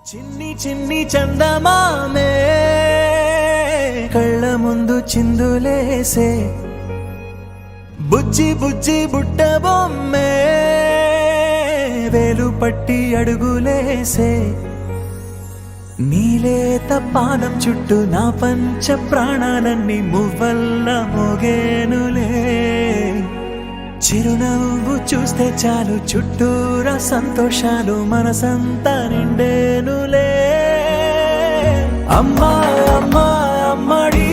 చిన్ని చిన్ని చందమామే కళ్ళ ముందు చిందులేసే బుజ్జి బుజ్జి బుట్ట బొమ్మే వేలు పట్టి అడుగులేసే నీలేత పానం చుట్టూ నా పంచ ప్రాణాలన్నీ మువ్వల్ల మోగేనులే చిరునవ్వు చూస్తే చాలు చుట్టూరా సంతోషాలు మనసంతా నిండేనులే అమ్మా అమ్మా అమ్మడి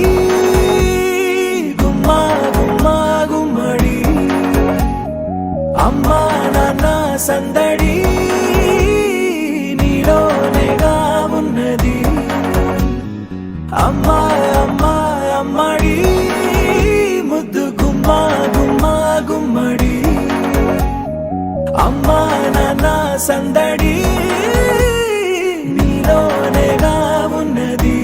గుమ్మా గుమ్మా గుమ్మడి అమ్మా నాన్న సందడి నీలోనేగా ఉన్నది అమ్మా అమ్మా అమ్మడి ముద్దు గుమ్మా గుమ్మా గుమ్మడి అమ్మా నాన్న సందడి నీలోనేగా ఉన్నది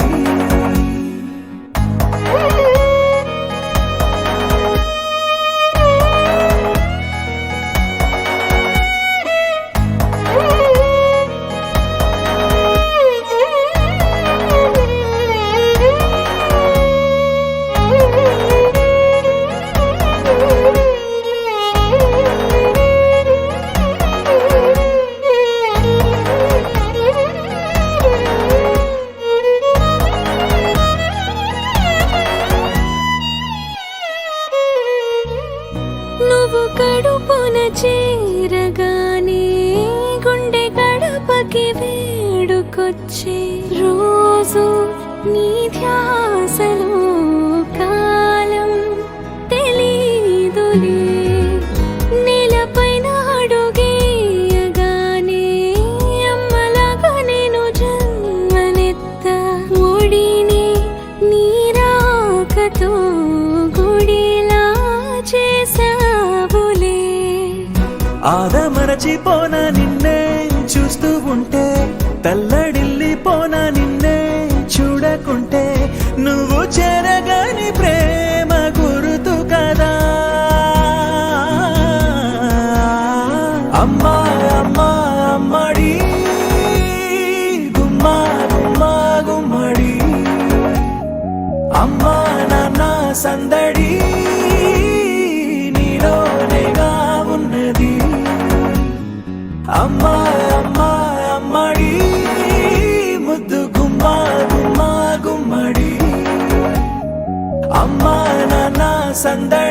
నువ్వు కడుపున చేరగానే గుండె గడపకి వేడుకొచ్చే రోజు నీ ధ్యాసలో కాలం తెలీదులే నేలపైన అడుగేయగానే అమ్మలాగా నేను జన్మనెత్త ఒడిని నీ రాకతో గుడిలా చేసావులే ఆదమరచిపోనా నిన్నే చూస్తూ ఉంటే తల్లడిల్లిపోనా నిన్నే చూడకుంటే నువ్వు చెరగని ప్రేమ గుర్తు కదా అమ్మా అమ్మా అమ్మడి గుమ్మా గుమ్మా గుమ్మడి అమ్మా నాన్న సందడి నీలోనేగా ఉన్నది అమ్మా అమ్మా అమ్మడి ముద్దు గుమ్మా గుమ్మా గుమ్మడి అమ్మా నాన్న సందడి